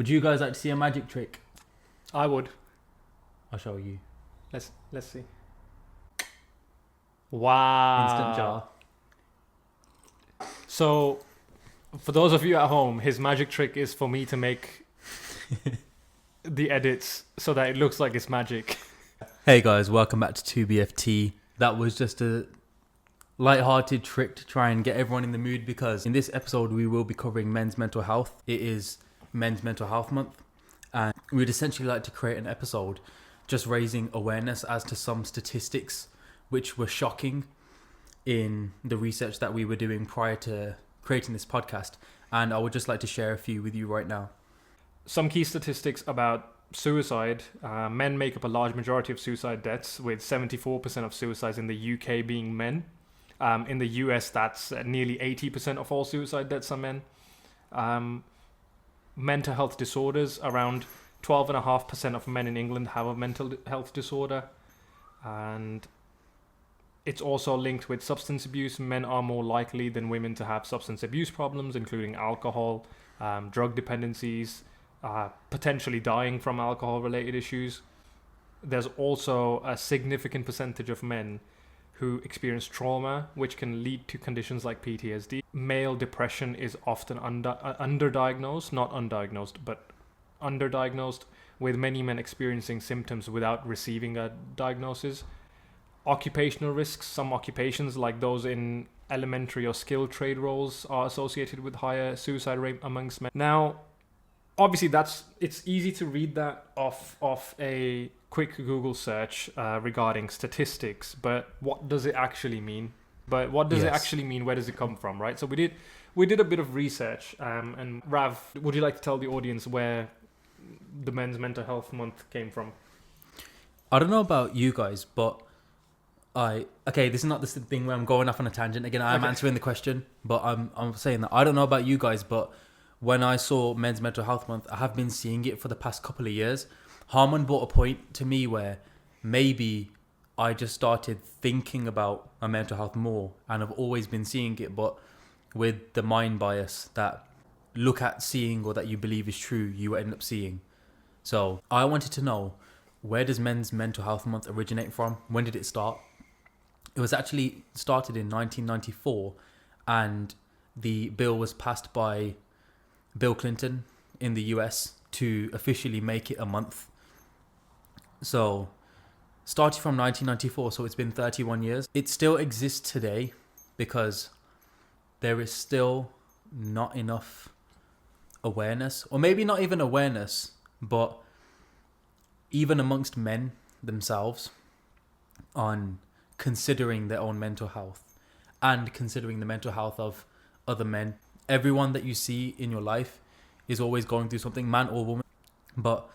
Would you guys like to see a magic trick? I would. I'll show you. Let's see. Wow. Instant jar. So, for those of you at home, his magic trick is for me to make the edits so that it looks like it's magic. Hey guys, welcome back to 2BFT. That was just a light-hearted trick to try and get everyone in the mood, because in this episode we will be covering men's mental health. It is Men's Mental Health Month, and we'd essentially like to create an episode just raising awareness as to some statistics which were shocking in the research that we were doing prior to creating this podcast, and I would just like to share a few with you right now. Some key statistics about suicide. Men make up a large majority of suicide deaths, with 74% of suicides in the UK being men. In the US, that's nearly 80% of all suicide deaths are men. Mental health disorders, around 12.5% of men in England have a mental health disorder. And it's also linked with substance abuse. Men are more likely than women to have substance abuse problems, including alcohol, drug dependencies, potentially dying from alcohol-related issues. There's also a significant percentage of men who experience trauma, which can lead to conditions like PTSD. Male depression is often underdiagnosed, not undiagnosed, but underdiagnosed, with many men experiencing symptoms without receiving a diagnosis. Occupational risks. Some occupations, like those in elementary or skilled trade roles, are associated with higher suicide rate amongst men. Now, obviously, it's easy to read that off a quick Google search regarding statistics, but what does it actually mean? Where does it come from, right? So we did a bit of research, and Rav, would you like to tell the audience where the Men's Mental Health Month came from? I don't know about you guys, but this is not the thing where I'm going off on a tangent. Again, I'm answering the question, but I'm saying that I don't know about you guys, but when I saw Men's Mental Health Month, I have been seeing it for the past couple of years. Harmon brought a point to me where maybe I just started thinking about my mental health more, and I've always been seeing it, but with the mind bias that look at seeing or that you believe is true, you end up seeing. So I wanted to know, where does Men's Mental Health Month originate from? When did it start? It was actually started in 1994, and the bill was passed by Bill Clinton in the US to officially make it a month. So, started from 1994, so it's been 31 years. It still exists today because there is still not enough awareness, or maybe not even awareness, but even amongst men themselves, on considering their own mental health and considering the mental health of other men. Everyone that you see in your life is always going through something, man or woman. But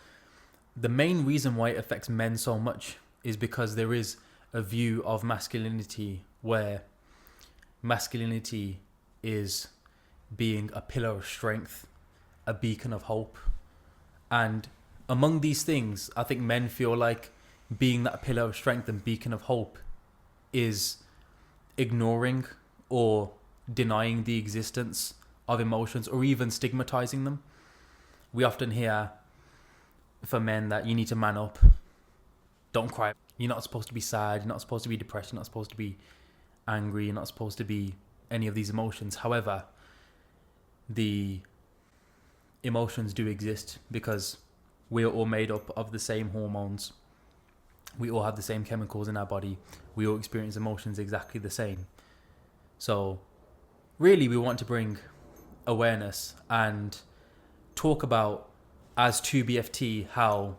the main reason why it affects men so much is because there is a view of masculinity where masculinity is being a pillar of strength, a beacon of hope. And among these things, I think men feel like being that pillar of strength and beacon of hope is ignoring or denying the existence of emotions, or even stigmatizing them. We often hear for men that you need to man up, don't cry, you're not supposed to be sad, you're not supposed to be depressed, you're not supposed to be angry, you're not supposed to be any of these emotions. However, the emotions do exist because we are all made up of the same hormones. We all have the same chemicals in our body. We all experience emotions exactly the same. So really, we want to bring awareness and talk about, as 2BFT, how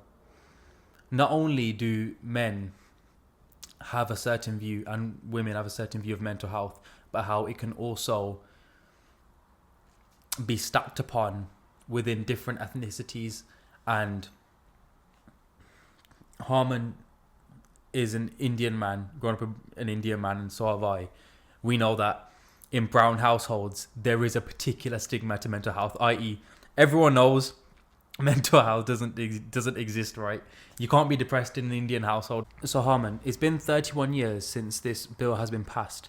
not only do men have a certain view and women have a certain view of mental health, but how it can also be stacked upon within different ethnicities. And Harmon is an Indian man, grown up an Indian man, and so have I. We know that in brown households, there is a particular stigma to mental health, i.e. everyone knows mental health doesn't exist, right? You can't be depressed in an Indian household. So Harmon, it's been 31 years since this bill has been passed.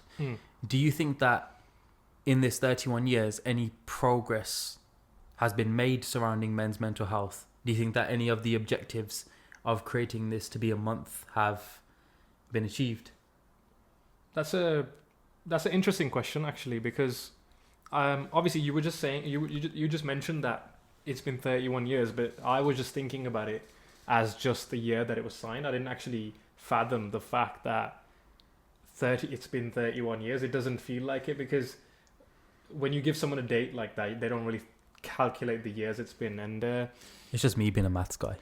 Do you think that in this 31 years, any progress has been made surrounding men's mental health, do you think that any of the objectives of creating this to be a month have been achieved? That's an interesting question, actually, because obviously you were just saying, you just mentioned that it's been 31 years, but I was just thinking about it as just the year that it was signed. I didn't actually fathom the fact that it's been 31 years. It doesn't feel like it, because when you give someone a date like that, they don't really calculate the years it's been. And it's just me being a maths guy.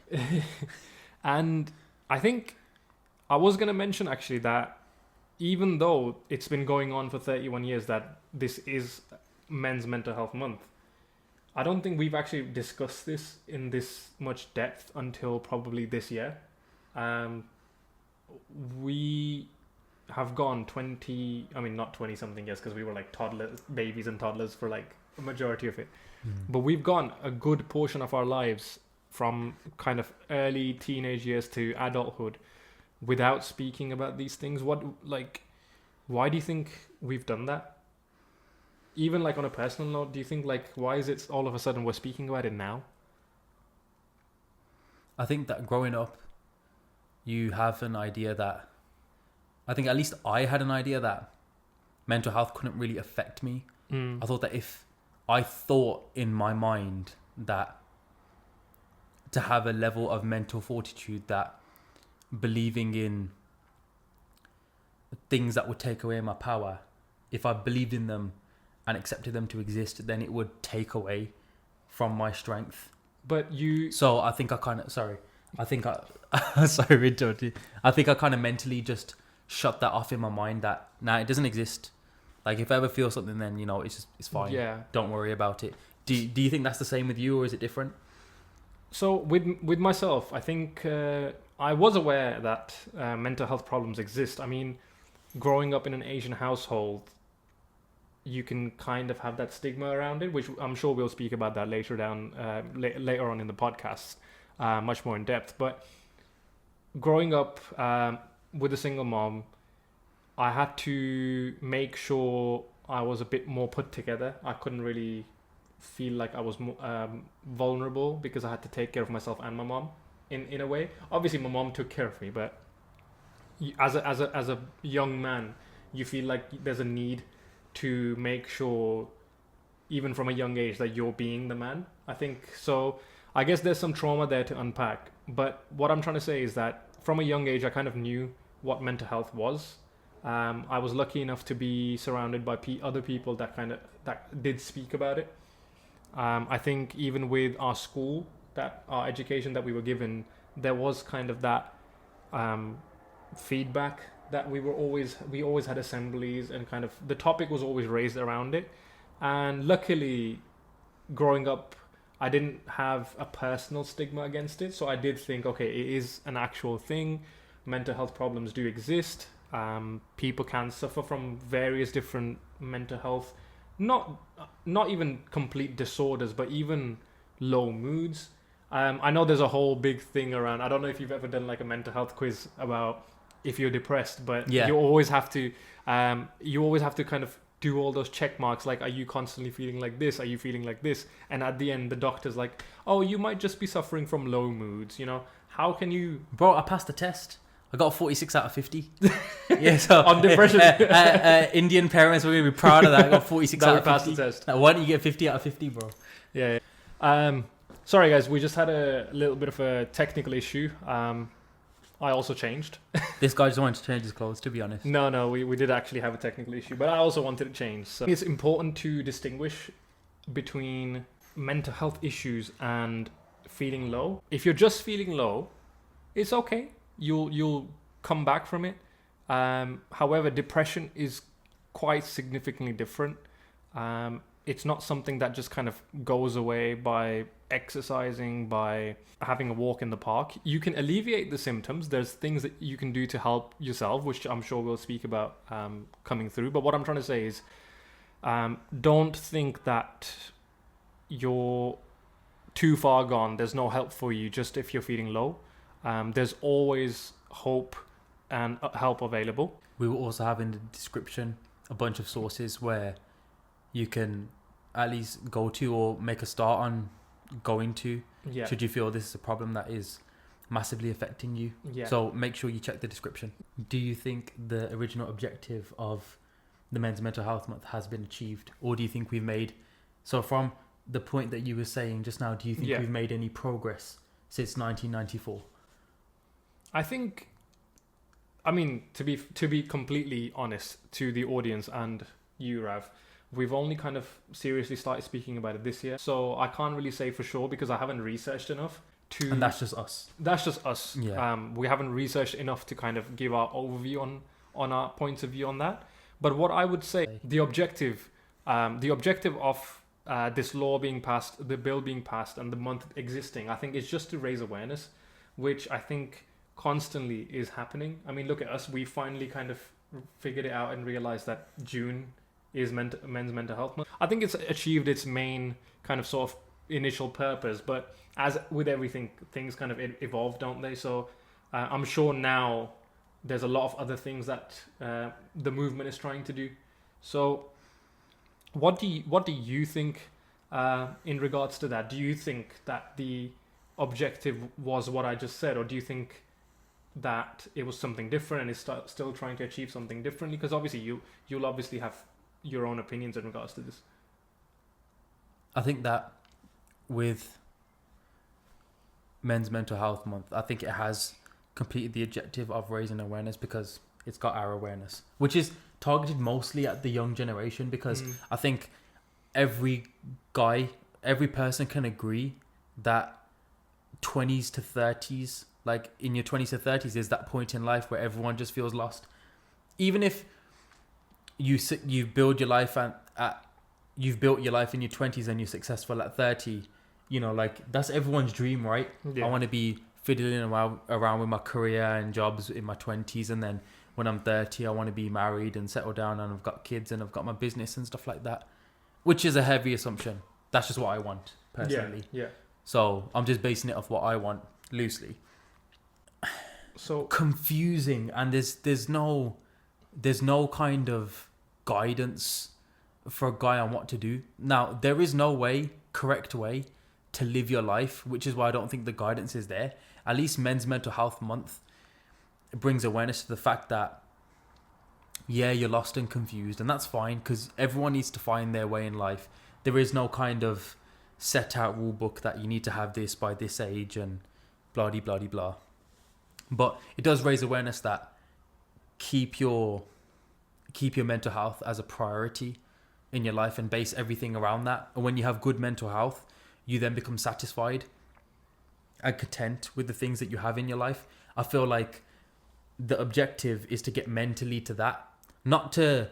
And I think I was going to mention, actually, that even though it's been going on for 31 years that this is Men's Mental Health Month, I don't think we've actually discussed this in this much depth until probably this year. We have gone 20, I mean, not 20 something years, because we were like babies and toddlers for like a majority of it. But we've gone a good portion of our lives from kind of early teenage years to adulthood without speaking about these things. Why do you think we've done that? Even like on a personal note, do you think like, why is it all of a sudden we're speaking about it now? I think that growing up, you have an idea that, I think at least I had an idea that mental health couldn't really affect me. I thought that if I thought in my mind that to have a level of mental fortitude, that believing in things that would take away my power, if I believed in them and accepted them to exist, then it would take away from my strength. So I think I kind of, sorry, I think I kind of mentally just shut that off in my mind that, nah, it doesn't exist. Like if I ever feel something, then, it's fine. Yeah. Don't worry about it. Do you think that's the same with you, or is it different? So with myself, I think I was aware that mental health problems exist. I mean, growing up in an Asian household, you can kind of have that stigma around it, which I'm sure we'll speak about that later on in the podcast, much more in depth. But growing up with a single mom, I had to make sure I was a bit more put together. I couldn't really feel like I was vulnerable, because I had to take care of myself and my mom in a way. Obviously, my mom took care of me, but as a young man, you feel like there's a need to make sure, even from a young age, that you're being the man. I think so. I guess there's some trauma there to unpack. But what I'm trying to say is that from a young age, I kind of knew what mental health was. I was lucky enough to be surrounded by other people that did speak about it. I think even with our school, our education that we were given, there was kind of that feedback that we always had assemblies, and kind of the topic was always raised around it. And luckily, growing up, I didn't have a personal stigma against it, so I did think, okay, it is an actual thing. Mental health problems do exist. People can suffer from various different mental health, not even complete disorders, but even low moods. I know there's a whole big thing around, I don't know if you've ever done like a mental health quiz about if you're depressed, but yeah, you always have to kind of do all those check marks, like, are you constantly feeling like this? Are you feeling like this? And at the end, the doctor's like, oh, you might just be suffering from low moods. How can you... Bro, I passed the test. I got a 46 out of 50. Yeah, so on depression. Indian parents were going to be proud of that. I got 46 out of 50. Passed the test. Now, why don't you get 50 out of 50, bro? Yeah. Sorry, guys. We just had a little bit of a technical issue. I also changed. This guy just wanted to change his clothes, to be honest. No, we did actually have a technical issue, but I also wanted to change. So it's important to distinguish between mental health issues and feeling low. If you're just feeling low, it's okay. You'll come back from it. However, depression is quite significantly different. It's not something that just kind of goes away by exercising, by having a walk in the park. You can alleviate the symptoms. There's things that you can do to help yourself, which I'm sure we'll speak about coming through. But what I'm trying to say is, don't think that you're too far gone. There's no help for you just if you're feeling low. There's always hope and help available. We will also have in the description a bunch of sources where you can at least go to or make a start on going to, Yeah. should you feel this is a problem that is massively affecting you. Yeah. So make sure you check the description. Do you think the original objective of the Men's Mental Health Month has been achieved, or do you think we've made, so from the point that you were saying just now, do you think we've made any progress since 1994? I think, I mean, to be completely honest to the audience and you, Rav, we've only kind of seriously started speaking about it this year. So I can't really say for sure because I haven't researched enough to... And that's just us. That's just us. Yeah. We haven't researched enough to kind of give our overview on our points of view on that. But what I would say, the objective of this law being passed, the bill being passed, and the month existing, I think is just to raise awareness, which I think constantly is happening. I mean, look at us. We finally kind of figured it out and realized that June is Men's Mental Health Month. I think it's achieved its main kind of sort of initial purpose, but as with everything, things kind of evolve, don't they? So I'm sure now there's a lot of other things that the movement is trying to do. So what do you think in regards to that? Do you think that the objective was what I just said, or do you think that it was something different and it's still trying to achieve something differently? Because obviously you'll obviously have your own opinions in regards to this. I think that with Men's Mental Health Month, I think it has completed the objective of raising awareness because it's got our awareness, which is targeted mostly at the young generation, because I think every person can agree that 20s to 30s, like in your 20s to 30s, is that point in life where everyone just feels lost. Even if you build your life you've built your life in your 20s and you're successful at 30, you know, like that's everyone's dream, right? Yeah. I want to be fiddling around with my career and jobs in my 20s, and then when I'm 30 I want to be married and settle down and I've got kids and I've got my business and stuff like that, which is a heavy assumption. That's just what I want personally. Yeah. So I'm just basing it off what I want loosely. So confusing, and there's no kind of guidance for a guy on what to do. Now, there is no correct way to live your life, which is why I don't think the guidance is there. At least Men's Mental Health Month brings awareness to the fact that, yeah, you're lost and confused, and that's fine, because everyone needs to find their way in life. There is no kind of set out rule book that you need to have this by this age and blah de blah de blah. But it does raise awareness that keep your mental health as a priority in your life and base everything around that. And when you have good mental health, you then become satisfied and content with the things that you have in your life. I feel like the objective is to get mentally to that, not to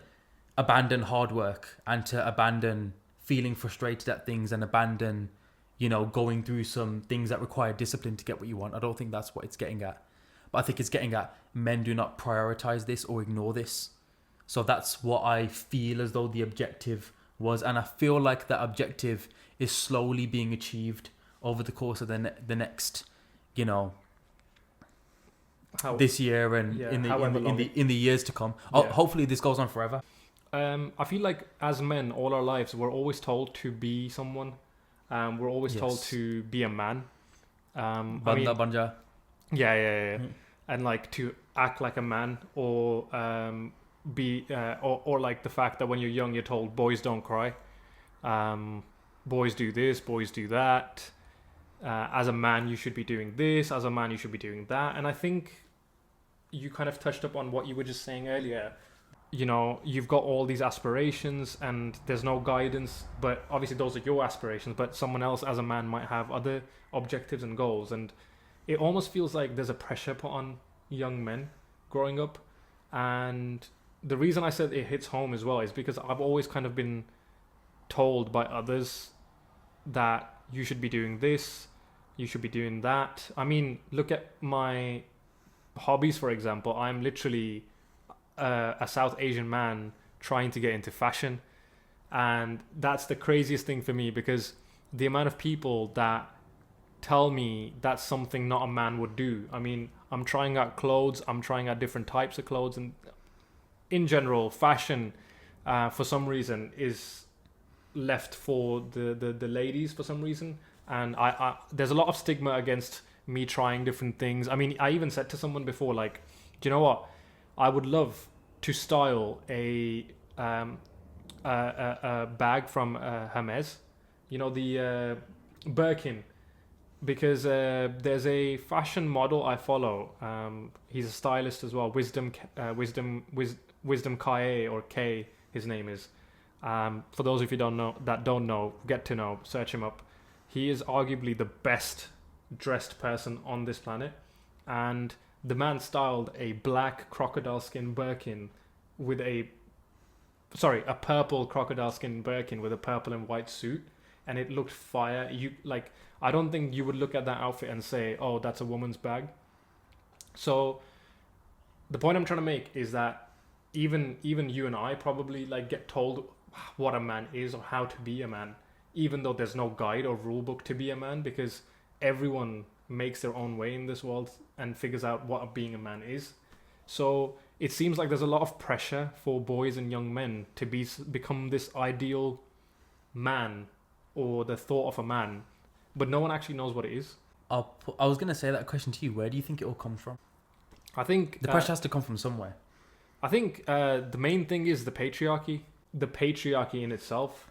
abandon hard work and to abandon feeling frustrated at things and abandon, going through some things that require discipline to get what you want. I don't think that's what it's getting at. But I think it's getting at men do not prioritize this or ignore this. So that's what I feel as though the objective was. And I feel like that objective is slowly being achieved over the course of the next, this year and in the years to come. Yeah. Hopefully this goes on forever. I feel like as men, all our lives, we're always told to be someone. We're always told to be a man. Banja. Yeah. Mm-hmm. And like to act like a man, or be or like the fact that when you're young, you're told boys don't cry, boys do this, boys do that. As a man, you should be doing this. As a man, you should be doing that. And I think you kind of touched up on what you were just saying earlier. You've got all these aspirations and there's no guidance, but obviously those are your aspirations, but someone else as a man might have other objectives and goals. And it almost feels like there's a pressure put on young men growing up. And the reason I said it hits home as well is because I've always kind of been told by others that you should be doing this, you should be doing that. I mean, look at my hobbies, for example. I'm literally a South Asian man trying to get into fashion. And that's the craziest thing for me, because the amount of people that tell me that's something not a man would do. I mean, I'm trying out clothes, I'm trying out different types of clothes, and in general, fashion, for some reason, is left for the ladies for some reason. And I there's a lot of stigma against me trying different things. I mean, I even said to someone before, like, do you know what? I would love to style a bag from Hermes, you know, the Birkin, because there's a fashion model I follow. He's a stylist as well. Wisdom Kaye, or K, his name is. For those of you don't know, get to know, search him up. He is arguably the best dressed person on this planet, and the man styled a black crocodile skin Birkin with a purple crocodile skin Birkin with a purple and white suit, and it looked fire. I don't think you would look at that outfit and say, oh, that's a woman's bag. So the point I'm trying to make is that even you and I probably like get told what a man is or how to be a man, even though there's no guide or rule book to be a man, because everyone makes their own way in this world and figures out what being a man is. So it seems like there's a lot of pressure for boys and young men to become this ideal man, or the thought of a man, but no one actually knows what it is. I was going to say that question to you. Where do you think it all comes from? I think the pressure has to come from somewhere. I think the main thing is the patriarchy. The patriarchy in itself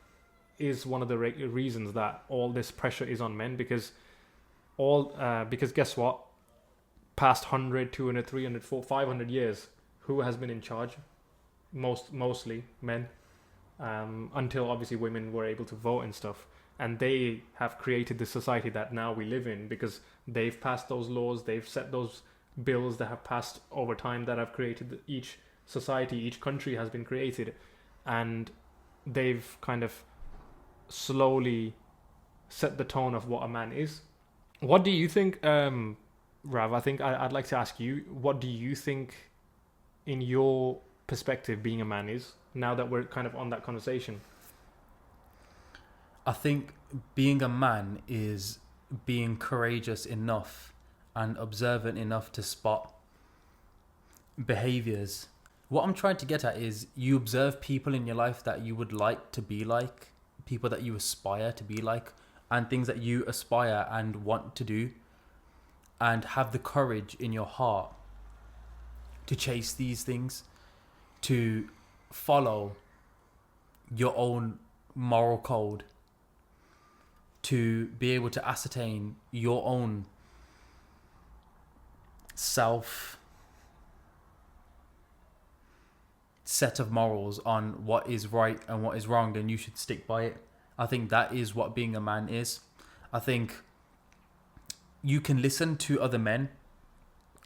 is one of the reasons that all this pressure is on men, because guess what? Past 100, 200, 300, 400, 500 years, who has been in charge? Mostly men, until obviously women were able to vote and stuff. And they have created the society that now we live in, because they've passed those laws, they've set those bills that have passed over time that have created each society, each country has been created. And they've kind of slowly set the tone of what a man is. What do you think, Rav? I think I'd like to ask you, what do you think, in your perspective, being a man is, now that we're kind of on that conversation? I think being a man is being courageous enough and observant enough to spot behaviors. What I'm trying to get at is, you observe people in your life that you would like to be like, people that you aspire to be like, and things that you aspire and want to do, and have the courage in your heart to chase these things, to follow your own moral code, to be able to ascertain your own self set of morals on what is right and what is wrong, and you should stick by it. I think that is what being a man is. I think you can listen to other men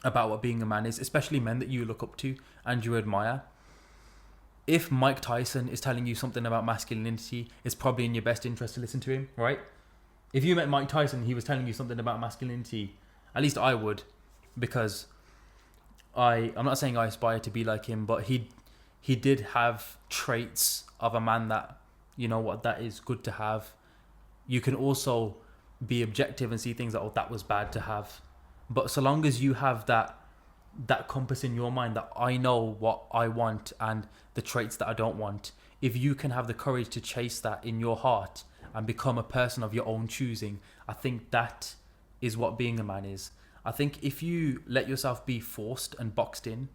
about what being a man is, especially men that you look up to and you admire. If Mike Tyson is telling you something about masculinity, it's probably in your best interest to listen to him, right? If you met Mike Tyson, he was telling you something about masculinity, at least I would, because I'm not saying I aspire to be like him, but he did have traits of a man that, you know what, that is good to have. You can also be objective and see things that, oh, that was bad to have. But so long as you have that compass in your mind that I know what I want and the traits that I don't want, if you can have the courage to chase that in your heart and become a person of your own choosing, I think that is what being a man is. I think if you let yourself be forced and boxed in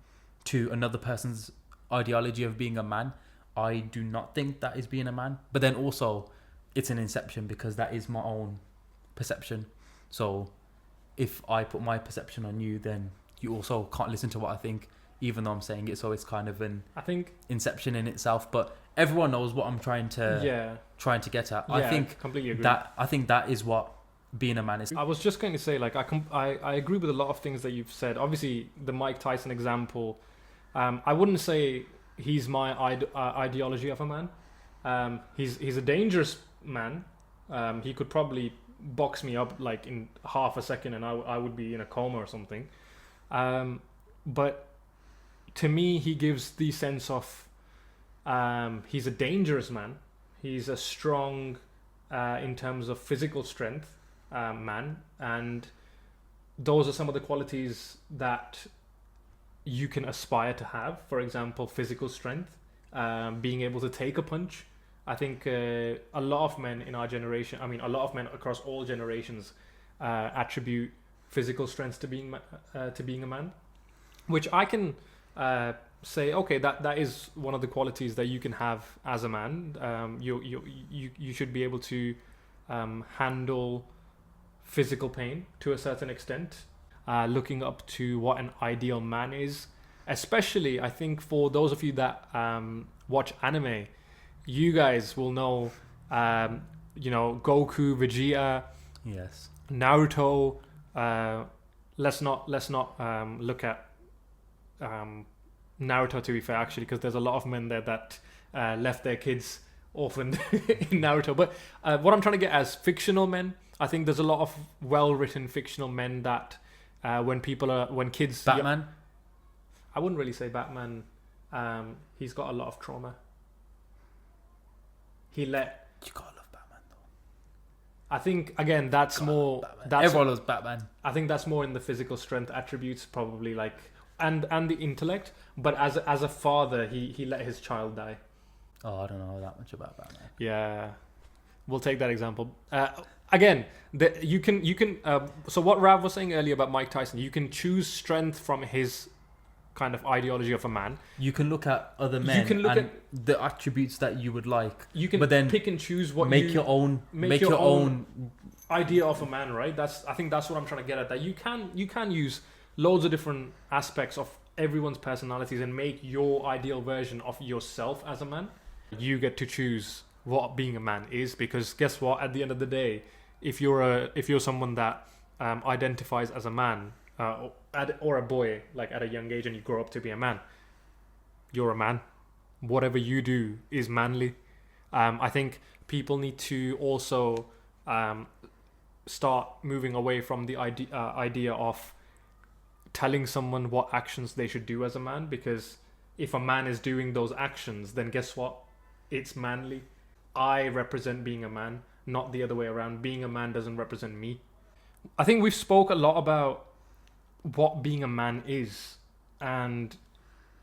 to another person's ideology of being a man, I do not think that is being a man. But then also, it's an inception, because that is my own perception. So if I put my perception on you, then you also can't listen to what I think, even though I'm saying it. So it's kind of an inception in itself. But everyone knows what I'm trying to get at. Yeah, I think completely agree. I think that is what being a man is. I was just going to say, like, I agree with a lot of things that you've said. Obviously, the Mike Tyson example, I wouldn't say he's my ideology of a man. He's a dangerous man. He could probably box me up like in half a second, and I would be in a coma or something. But to me, he gives the sense of he's a dangerous man. He's a strong, in terms of physical strength, man, and those are some of the qualities that you can aspire to have. For example, physical strength, being able to take a punch, I think a lot of men in our generation, I mean, a lot of men across all generations, attribute physical strength to being a man, which I can say, okay, that is one of the qualities that you can have as a man. You should be able to handle physical pain to a certain extent, looking up to what an ideal man is. Especially, I think for those of you that watch anime, you guys will know, Goku, Vegeta, Yes. Naruto. Let's not look at Naruto, to be fair, actually, because there's a lot of men there that left their kids orphaned in Naruto. But what I'm trying to get as fictional men, I think there's a lot of well-written fictional men that when kids... Batman? I wouldn't really say Batman. He's got a lot of trauma. You gotta love Batman, though. I think, again, that's more... Everyone loves Batman. I think that's more in the physical strength attributes, probably, like... And the intellect. But as a father, he let his child die. Oh, I don't know that much about Batman. Yeah. We'll take that example. Again, you can... so what Rav was saying earlier about Mike Tyson, you can choose strength from his kind of ideology of a man. You can look at other men. You can look at the attributes that you would like. You can but then pick and choose what make your own idea of a man, right? I think that's what I'm trying to get at. That you can use loads of different aspects of everyone's personalities and make your ideal version of yourself as a man. You get to choose what being a man is, because guess what? At the end of the day, if you're someone that identifies as a man, or a boy, like at a young age, and you grow up to be a man, you're a man. Whatever you do is manly. I think people need to also start moving away from the idea of telling someone what actions they should do as a man, because if a man is doing those actions, then guess what? It's manly. I represent being a man, not the other way around. Being a man doesn't represent me. I think we've spoke a lot about what being a man is, and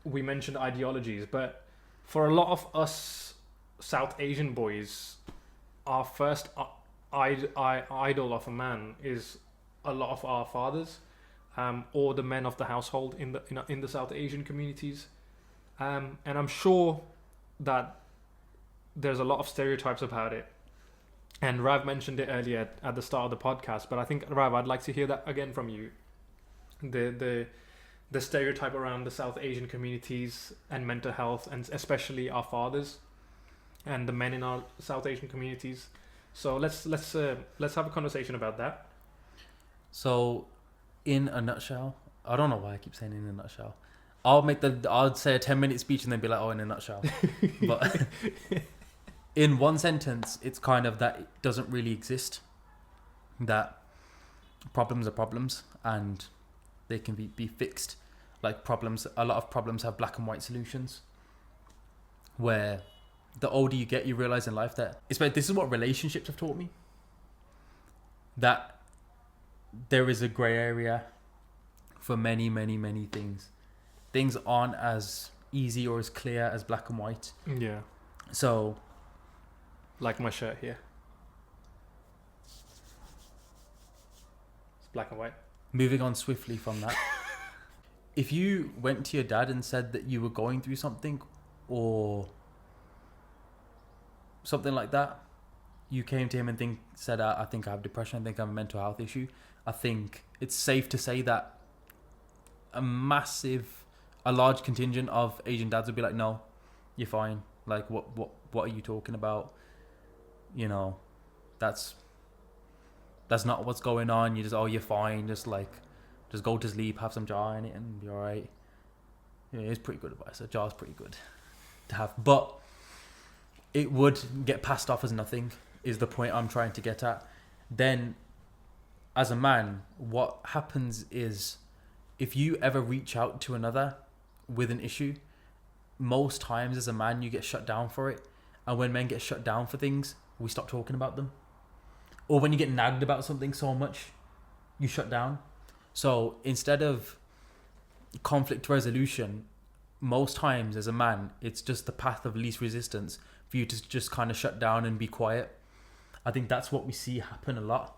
we mentioned ideologies, but for a lot of us South Asian boys, our first idol of a man is a lot of our fathers, or the men of the household in the South Asian communities, and I'm sure that there's a lot of stereotypes about it, and Rav mentioned it earlier at the start of the podcast, but I think, Rav, I'd like to hear that again from you. The stereotype around the South Asian communities and mental health, and especially our fathers and the men in our South Asian communities. So let's have a conversation about that. So, in a nutshell, I don't know why I keep saying in a nutshell. I'll say a 10-minute speech and then be like, oh, in a nutshell. But in one sentence, it's kind of that it doesn't really exist. That problems are problems and they can be fixed. Like problems, a lot of problems have black and white solutions. Where the older you get, you realize in life that, this is what relationships have taught me. That there is a grey area for many, many, many things. Things aren't as easy or as clear as black and white. Yeah. So, like my shirt here. It's black and white. Moving on swiftly from that. If you went to your dad and said that you were going through something or something like that, you came to him and said, I think I have depression, I think I have a mental health issue, I think it's safe to say that a large contingent of Asian dads would be like, no, you're fine. Like, what are you talking about? You know, that's not what's going on. You just, oh, you're fine. Just go to sleep, have some jar in it, and be all right. Yeah, it's pretty good advice. A jar's pretty good to have, but it would get passed off as nothing. Is the point I'm trying to get at? Then, as a man, what happens is, if you ever reach out to another with an issue, most times as a man you get shut down for it, and when men get shut down for things, we stop talking about them. Or when you get nagged about something so much, you shut down. So instead of conflict resolution, most times as a man, it's just the path of least resistance for you to just kind of shut down and be quiet. I think that's what we see happen a lot.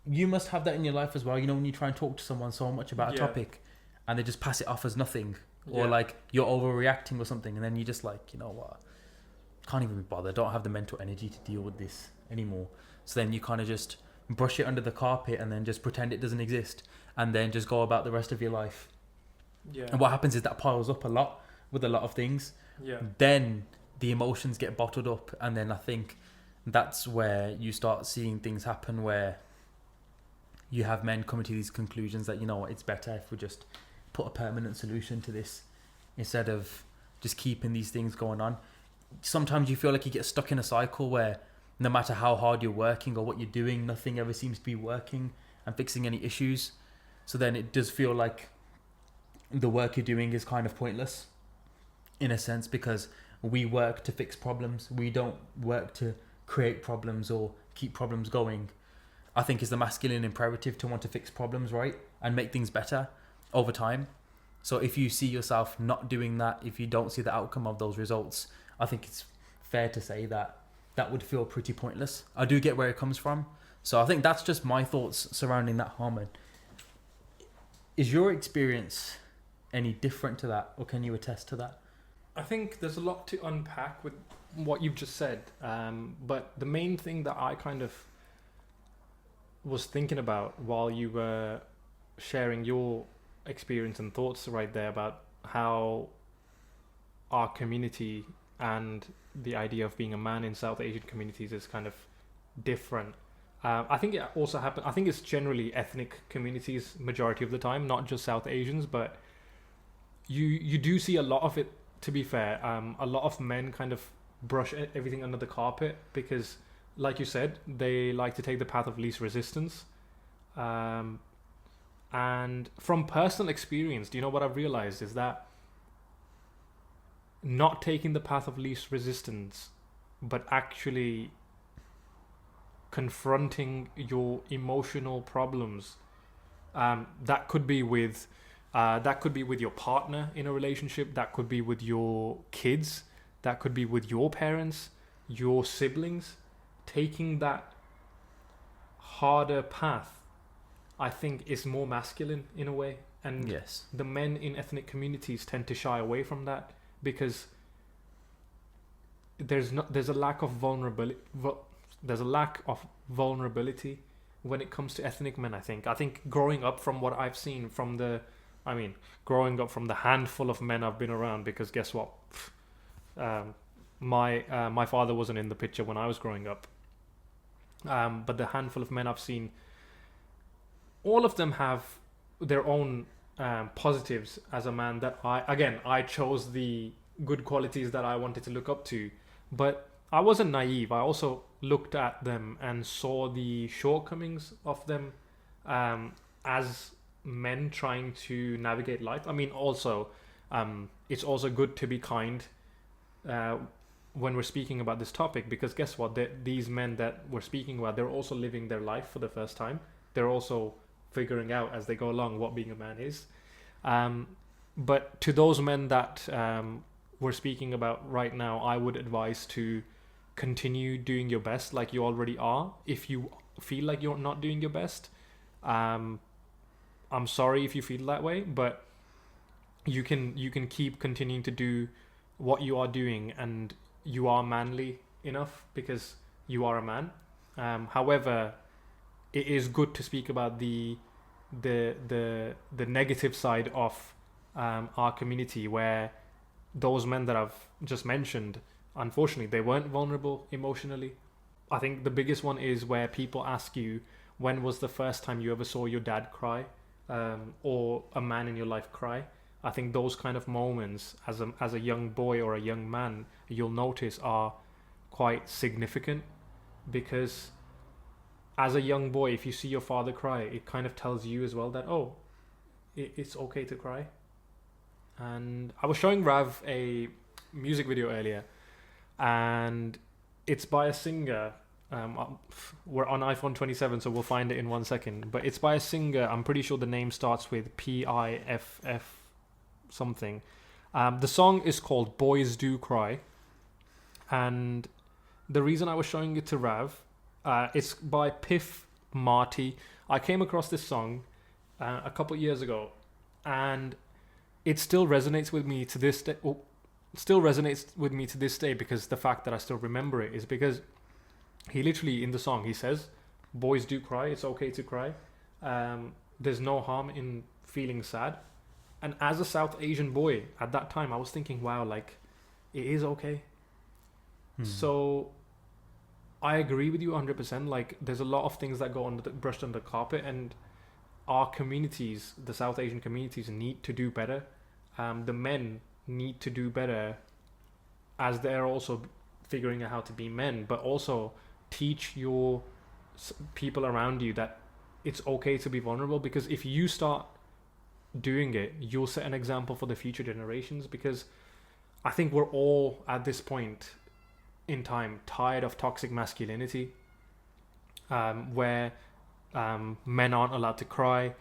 You must have that in your life as well. You know, when you try and talk to someone so much about a topic and they just pass it off as nothing, or like you're overreacting or something, and then you're just like, you know what, can't even be bothered. Don't have the mental energy to deal with this anymore. So then you kind of just brush it under the carpet and then just pretend it doesn't exist, and then just go about the rest of your life. Yeah. And what happens is that piles up a lot with a lot of things. Yeah. Then the emotions get bottled up, and then I think that's where you start seeing things happen where you have men coming to these conclusions that, you know what, it's better if we just put a permanent solution to this instead of just keeping these things going on. Sometimes you feel like you get stuck in a cycle where no matter how hard you're working or what you're doing, nothing ever seems to be working and fixing any issues. So then it does feel like the work you're doing is kind of pointless in a sense, because we work to fix problems. We don't work to create problems or keep problems going. I think it's the masculine imperative to want to fix problems, right? And make things better over time. So if you see yourself not doing that, if you don't see the outcome of those results, I think it's fair to say that that would feel pretty pointless. I do get where it comes from. So I think that's just my thoughts surrounding that, Harmon. Is your experience any different to that, or can you attest to that? I think there's a lot to unpack with what you've just said. But the main thing that I kind of was thinking about while you were sharing your experience and thoughts right there about how our community and the idea of being a man in South Asian communities is kind of different. I think it also happens. I think it's generally ethnic communities majority of the time, not just South Asians, but you do see a lot of it, to be fair. A lot of men kind of brush everything under the carpet because, like you said, they like to take the path of least resistance. And from personal experience, do you know what I've realized is that not taking the path of least resistance, but actually confronting your emotional problems, that could be with your partner in a relationship, that could be with your kids, that could be with your parents, your siblings. Taking that harder path, I think, is more masculine in a way, and yes, the men in ethnic communities tend to shy away from that because there's a lack of vulnerability. There's a lack of vulnerability when it comes to ethnic men. I think growing up from what I've seen growing up from the handful of men I've been around, because guess what, my father wasn't in the picture when I was growing up. But the handful of men I've seen, all of them have their own positives as a man that I chose the good qualities that I wanted to look up to. But I wasn't naive. I also looked at them and saw the shortcomings of them as men trying to navigate life. I mean, also, it's also good to be kind when we're speaking about this topic, because guess what? These men that we're speaking about, they're also living their life for the first time. They're also figuring out as they go along what being a man is. But to those men that we're speaking about right now, I would advise to continue doing your best like you already are. If you feel like you're not doing your best, I'm sorry if you feel that way, but you can keep continuing to do what you are doing, and you are manly enough because you are a man. However, it is good to speak about the negative side of our community, where those men that I've just mentioned, unfortunately, they weren't vulnerable emotionally. I think the biggest one is where people ask you, when was the first time you ever saw your dad cry, or a man in your life cry? I think those kind of moments as a young boy or a young man, you'll notice are quite significant, because as a young boy, if you see your father cry, it kind of tells you as well that, it's okay to cry. And I was showing Rav a music video earlier, and it's by a singer. We're on iPhone 27, so we'll find it in 1 second. But it's by a singer. I'm pretty sure the name starts with PIFF something. The song is called Boys Do Cry. And the reason I was showing it to Rav, it's by Piff Marty. I came across this song a couple of years ago, and it still resonates with me to this day. Well, still resonates with me to this day, because the fact that I still remember it is because he literally, in the song, he says, boys do cry, it's okay to cry. There's no harm in feeling sad. And as a South Asian boy at that time, I was thinking, wow, like, it is okay. So I agree with you 100%. Like, there's a lot of things that go brushed under the carpet, and our communities, the South Asian communities, need to do better. The men need to do better, as they're also figuring out how to be men, but also teach your people around you that it's okay to be vulnerable, because if you start doing it, you'll set an example for the future generations. Because I think we're all at this point in time tired of toxic masculinity, where men aren't allowed to cry,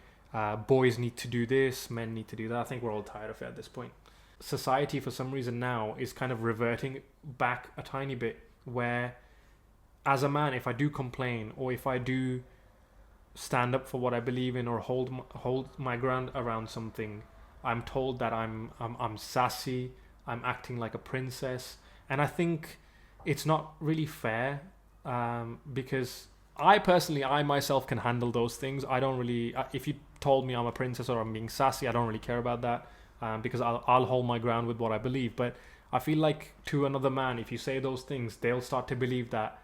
boys need to do this, men need to do that. I think we're all tired of it at this point. Society, for some reason now, is kind of reverting back a tiny bit, where as a man, if I do complain, or if I do stand up for what I believe in, or hold my ground around something, I'm told that I'm sassy, I'm acting like a princess. And I think it's not really fair, because I myself can handle those things. I don't really, if you told me I'm a princess or I'm being sassy, I don't really care about that, because I'll hold my ground with what I believe. But I feel like to another man, if you say those things, they'll start to believe that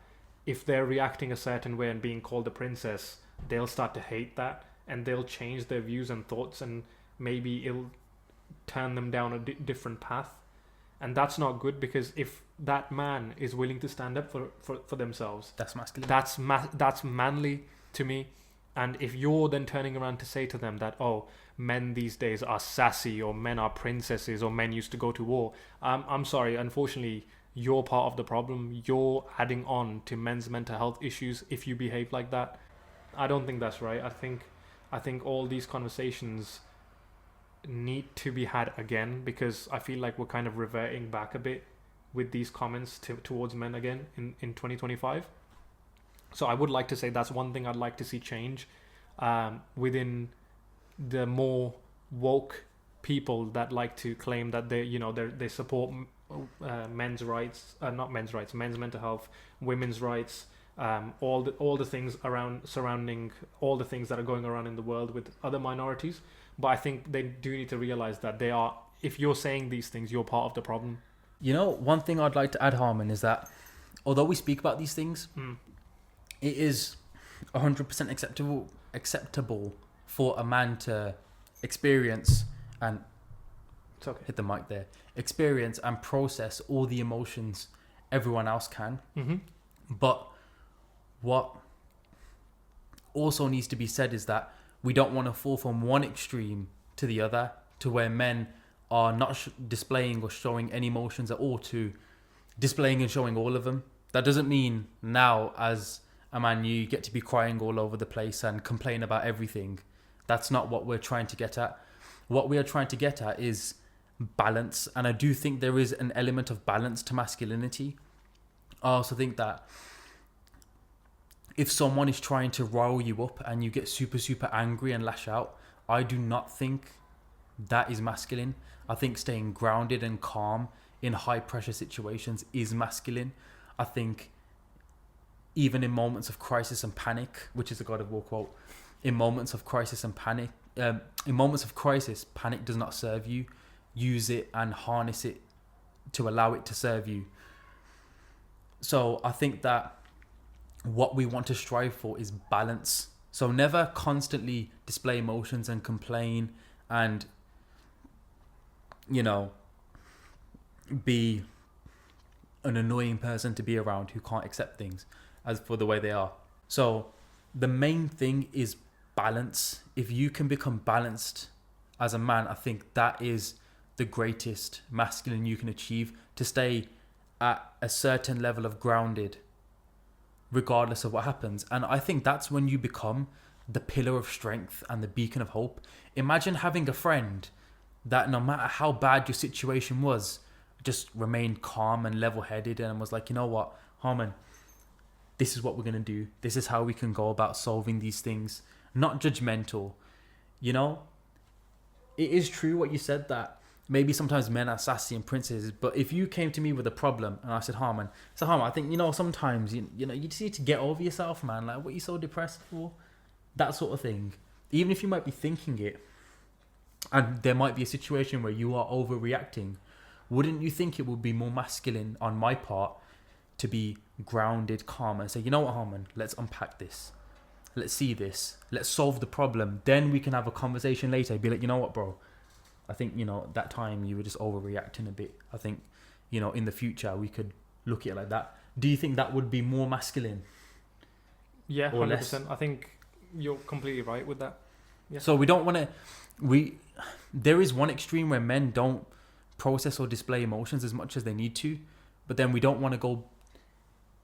if they're reacting a certain way and being called a princess, they'll start to hate that, and they'll change their views and thoughts, and maybe it'll turn them down a different path. And that's not good, because if that man is willing to stand up for themselves, that's masculine. That's manly to me. And if you're then turning around to say to them that, oh, men these days are sassy, or men are princesses, or men used to go to war, I'm sorry, unfortunately, you're part of the problem. You're adding on to men's mental health issues if you behave like that. I don't think that's right. I think all these conversations need to be had again, because I feel like we're kind of reverting back a bit with these comments towards men again in 2025. So I would like to say that's one thing I'd like to see change within the more woke people that like to claim that they support men's rights, men's mental health, women's rights, all the things surrounding all the things that are going around in the world with other minorities. But I think they do need to realize that if you're saying these things, you're part of the problem. You know, one thing I'd like to add, Harmon, is that although we speak about these things, it is 100% acceptable for a man to experience and hit the mic there, experience and process all the emotions everyone else can. But what also needs to be said is that we don't want to fall from one extreme to the other, to where men are not displaying or showing any emotions at all, to displaying and showing all of them. That doesn't mean now, as a man, you get to be crying all over the place and complain about everything. That's not what we're trying to get at. What we are trying to get at is balance. And I do think there is an element of balance to masculinity. I also think that if someone is trying to rile you up and you get super, super angry and lash out, I do not think that is masculine. I think staying grounded and calm in high pressure situations is masculine. I think even in moments of crisis and panic, which is a God of War quote, in moments of crisis and panic, panic does not serve you. Use it and harness it to allow it to serve you. So I think that what we want to strive for is balance. So never constantly display emotions and complain and, be an annoying person to be around who can't accept things as for the way they are. So the main thing is balance. If you can become balanced as a man, I think that is the greatest masculine you can achieve, to stay at a certain level of grounded regardless of what happens. And I think that's when you become the pillar of strength and the beacon of hope. Imagine having a friend that no matter how bad your situation was, just remained calm and level-headed and was like, you know what, Harmon, this is what we're going to do. This is how we can go about solving these things. Not judgmental. You know, it is true what you said, that maybe sometimes men are sassy and princesses, but if you came to me with a problem and I said, Harmon, I think, you know, sometimes, you know, you just need to get over yourself, man. Like, what are you so depressed for? That sort of thing. Even if you might be thinking it, and there might be a situation where you are overreacting, wouldn't you think it would be more masculine on my part to be grounded, calm, and say, you know what, Harmon, let's unpack this. Let's see this. Let's solve the problem. Then we can have a conversation later. Be like, you know what, bro? I think, you know, that time you were just overreacting a bit. I think, you know, in the future we could look at it like that. Do you think that would be more masculine? Yeah, or 100%. less? I think you're completely right with that. Yeah. So we don't want to... There is one extreme where men don't process or display emotions as much as they need to, but then we don't want to go...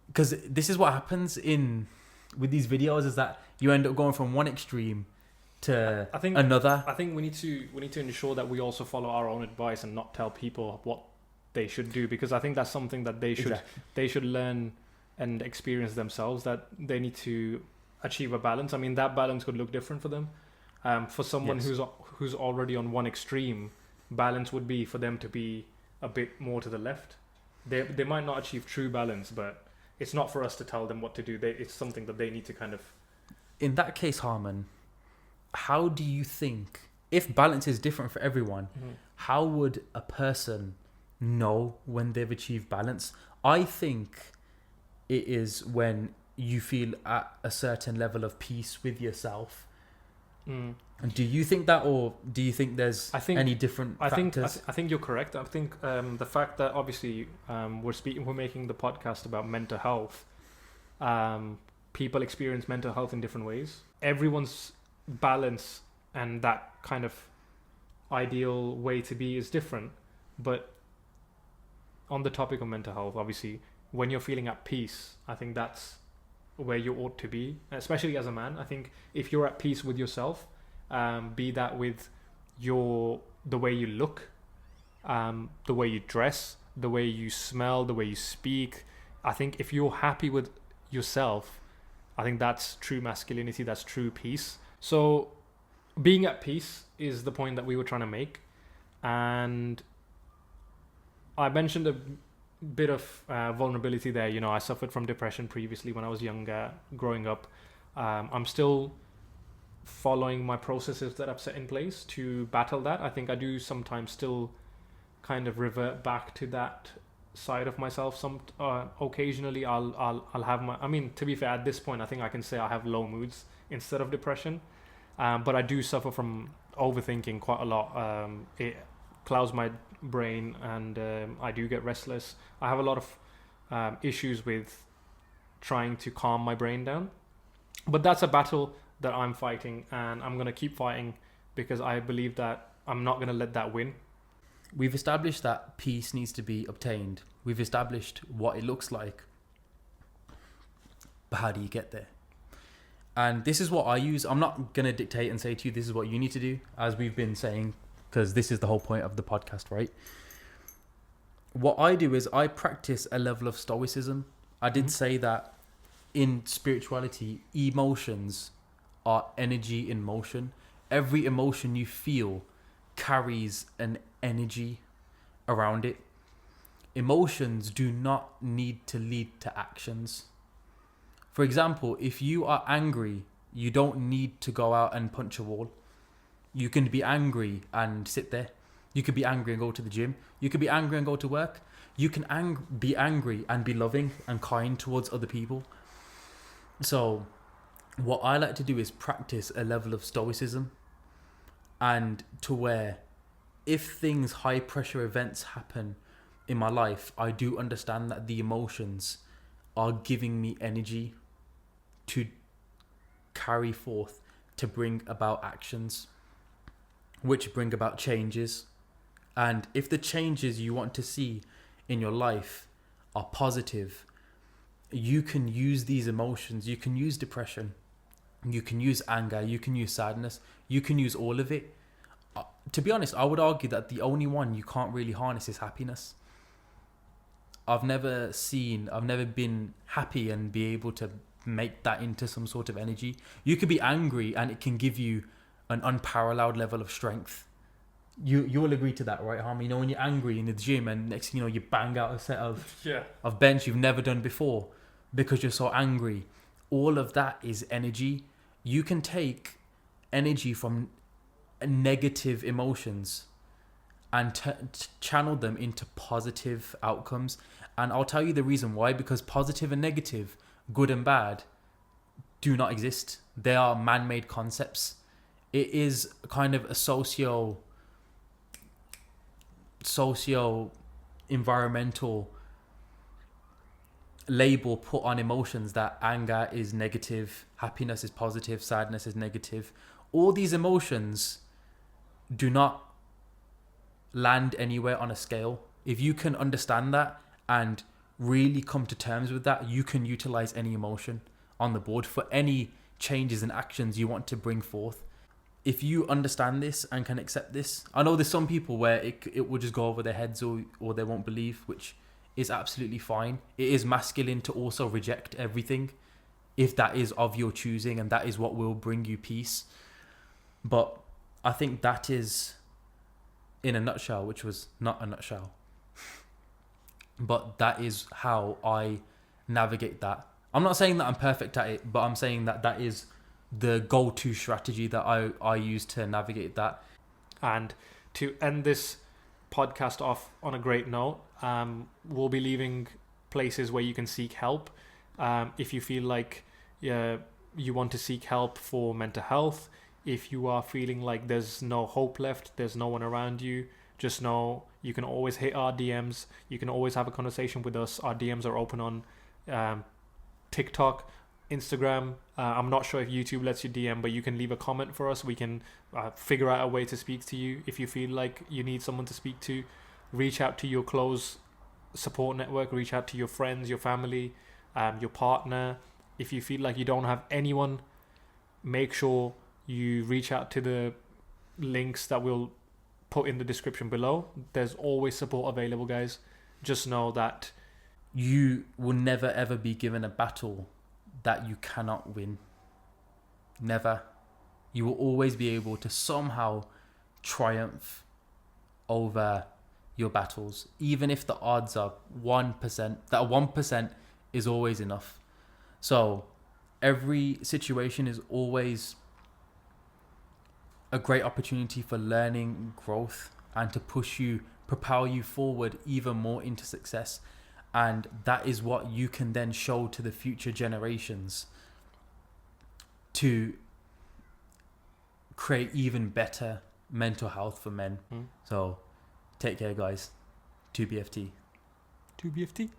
Because this is what happens with these videos, is that you end up going from one extreme to another. I think we need to ensure that we also follow our own advice and not tell people what they should do, because I think that's something that they should learn and experience themselves, that they need to achieve a balance. I mean, that balance could look different for them. For someone who's already on one extreme, balance would be for them to be a bit more to the left. They might not achieve true balance, but it's not for us to tell them what to do. It's something that they need to kind of... In that case, Harmon, how do you think, if balance is different for everyone, how would a person know when they've achieved balance? I think it is when you feel at a certain level of peace with yourself. And do you think that, or do you think there's any different factors? I think you're correct. I think the fact that obviously we're making the podcast about mental health. People experience mental health in different ways. Everyone's balance and that kind of ideal way to be is different. But on the topic of mental health, obviously, when you're feeling at peace, I think that's where you ought to be, especially as a man. I think if you're at peace with yourself, be that with the way you look, the way you dress, the way you smell, the way you speak, I think if you're happy with yourself, I think that's true masculinity, that's true peace. So being at peace is the point that we were trying to make. And I mentioned a bit of vulnerability there. You know, I suffered from depression previously when I was younger, growing up. I'm still following my processes that I've set in place to battle that. I think I do sometimes still kind of revert back to that side of myself. Occasionally I'll have I mean, to be fair, at this point I think I can say I have low moods instead of depression, but I do suffer from overthinking quite a lot. It clouds my brain, and I do get restless. I have a lot of issues with trying to calm my brain down, but that's a battle that I'm fighting, and I'm going to keep fighting because I believe that I'm not going to let that win. We've established that peace needs to be obtained. We've established what it looks like. But how do you get there? And this is what I use. I'm not going to dictate and say to you, this is what you need to do, as we've been saying, because this is the whole point of the podcast, right? What I do is I practice a level of stoicism. I did say that in spirituality, emotions are energy in motion. Every emotion you feel carries an energy around it. Emotions do not need to lead to actions. For example, if you are angry, you don't need to go out and punch a wall. You can be angry and sit there. You could be angry and go to the gym. You could be angry and go to work. You can be angry and be loving and kind towards other people. So what I like to do is practice a level of stoicism, and to where if high pressure events happen in my life, I do understand that the emotions are giving me energy to carry forth, to bring about actions, which bring about changes. And if the changes you want to see in your life are positive, you can use these emotions. You can use depression. You can use anger. You can use sadness. You can use all of it. to be honest, I would argue that the only one you can't really harness is happiness. I've never been happy and be able to make that into some sort of energy. You could be angry and it can give you an unparalleled level of strength. You will agree to that, right, Harmy? You know, when you're angry in the gym and next thing you know, you bang out a set of bench you've never done before because you're so angry. All of that is energy. You can take energy from negative emotions and channel them into positive outcomes. And I'll tell you the reason why, because positive and negative, good and bad, do not exist. They are man-made concepts. It is kind of a socio-environmental label put on emotions, that anger is negative, happiness is positive, sadness is negative. All these emotions do not land anywhere on a scale. If you can understand that and really come to terms with that, you can utilize any emotion on the board for any changes and actions you want to bring forth. If you understand this and can accept this, I know there's some people where it will just go over their heads or they won't believe, which is absolutely fine. It is masculine to also reject everything if that is of your choosing and that is what will bring you peace. But I think that is, in a nutshell, which was not a nutshell, but that is how I navigate that. I'm not saying that I'm perfect at it, but I'm saying that that is the go-to strategy that I use to navigate that. And to end this podcast off on a great note, we'll be leaving places where you can seek help. If you feel like you want to seek help for mental health, if you are feeling like there's no hope left, there's no one around you, just know you can always hit our DMs. You can always have a conversation with us. Our DMs are open on TikTok, Instagram. I'm not sure if YouTube lets you DM, but you can leave a comment for us. We can figure out a way to speak to you. If you feel like you need someone to speak to, reach out to your close support network, reach out to your friends, your family, your partner. If you feel like you don't have anyone, make sure you reach out to the links that we'll put in the description below. There's always support available, guys. Just know that you will never ever be given a battle that you cannot win. Never. You will always be able to somehow triumph over your battles, even if the odds are 1%. That 1% is always enough. So every situation is always a great opportunity for learning, growth, and to propel you forward even more into success. And that is what you can then show to the future generations to create even better mental health for men. So take care, guys. 2BFT. 2BFT.